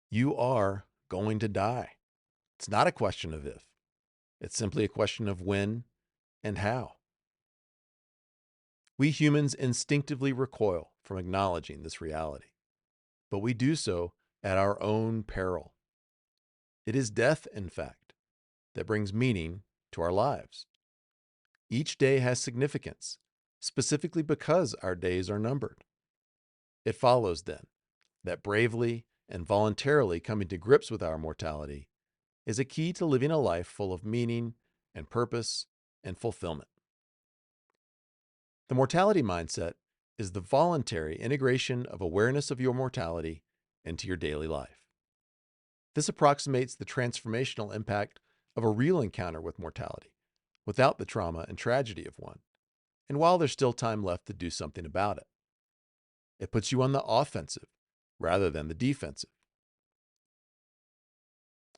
You are going to die. It's not a question of if, it's simply a question of when and how. We humans instinctively recoil from acknowledging this reality, but we do so at our own peril. It is death, in fact, that brings meaning to our lives. Each day has significance, specifically because our days are numbered. It follows, then, that bravely and voluntarily coming to grips with our mortality is a key to living a life full of meaning and purpose and fulfillment. The mortality mindset is the voluntary integration of awareness of your mortality into your daily life. This approximates the transformational impact of a real encounter with mortality, without the trauma and tragedy of one, and while there's still time left to do something about it. It puts you on the offensive rather than the defensive.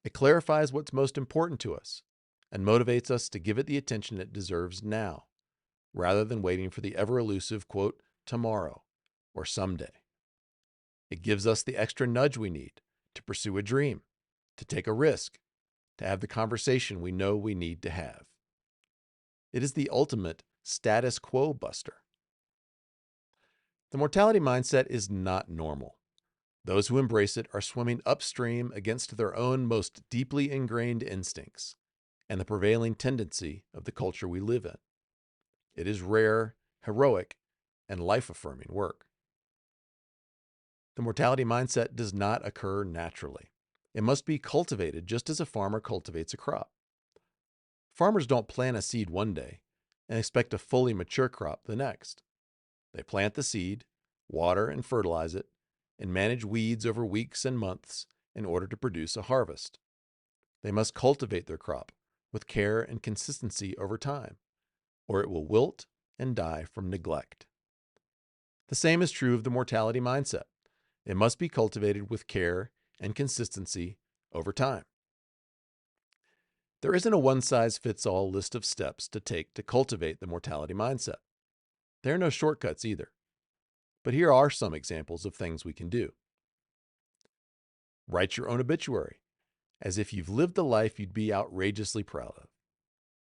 It clarifies what's most important to us and motivates us to give it the attention it deserves now, rather than waiting for the ever-elusive, quote, tomorrow or someday. It gives us the extra nudge we need to pursue a dream, to take a risk, to have the conversation we know we need to have. It is the ultimate status quo buster. The mortality mindset is not normal. Those who embrace it are swimming upstream against their own most deeply ingrained instincts and the prevailing tendency of the culture we live in. It is rare, heroic, and life-affirming work. The mortality mindset does not occur naturally. It must be cultivated just as a farmer cultivates a crop. Farmers don't plant a seed one day and expect a fully mature crop the next. They plant the seed, water and fertilize it, and manage weeds over weeks and months in order to produce a harvest. They must cultivate their crop with care and consistency over time, or it will wilt and die from neglect. The same is true of the mortality mindset. It must be cultivated with care and consistency over time. There isn't a one-size-fits-all list of steps to take to cultivate the mortality mindset. There are no shortcuts either. But here are some examples of things we can do. Write your own obituary, as if you've lived the life you'd be outrageously proud of.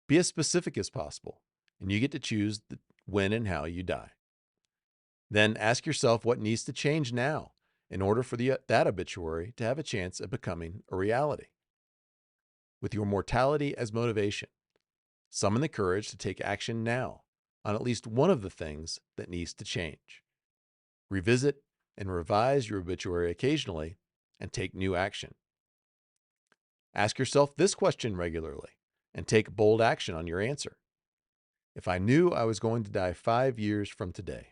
Be as specific as possible, and you get to choose when and how you die. Then ask yourself what needs to change now in order for that obituary to have a chance at becoming a reality. With your mortality as motivation, summon the courage to take action now on at least one of the things that needs to change. Revisit and revise your obituary occasionally and take new action. Ask yourself this question regularly and take bold action on your answer. If I knew I was going to die 5 years from today,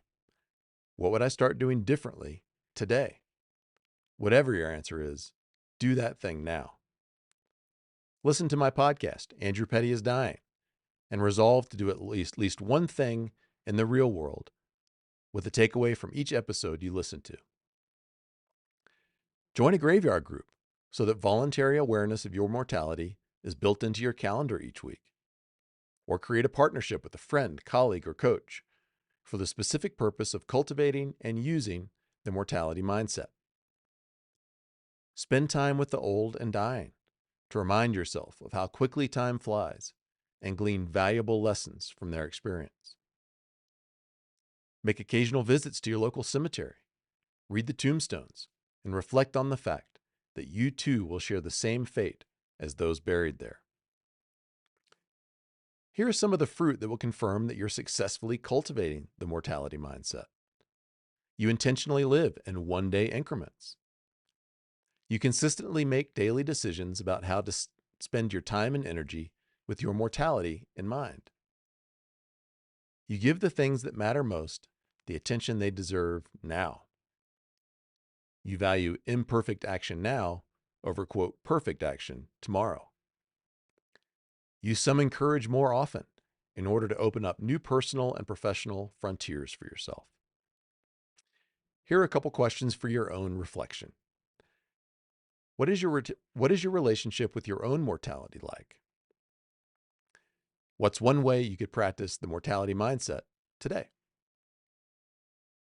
what would I start doing differently today? Whatever your answer is, do that thing now. Listen to my podcast, Andrew Petty is Dying, and resolve to do at least one thing in the real world with a takeaway from each episode you listen to. Join a graveyard group so that voluntary awareness of your mortality is built into your calendar each week. Or create a partnership with a friend, colleague, or coach for the specific purpose of cultivating and using the mortality mindset. Spend time with the old and dying to remind yourself of how quickly time flies and glean valuable lessons from their experience. Make occasional visits to your local cemetery. Read the tombstones and reflect on the fact that you too will share the same fate as those buried there. Here are some of the fruit that will confirm that you're successfully cultivating the mortality mindset. You intentionally live in one-day increments. You consistently make daily decisions about how to spend your time and energy with your mortality in mind. You give the things that matter most the attention they deserve now. You value imperfect action now over, quote, perfect action tomorrow. You summon courage more often in order to open up new personal and professional frontiers for yourself. Here are a couple questions for your own reflection. What is your relationship with your own mortality like? What's one way you could practice the mortality mindset today?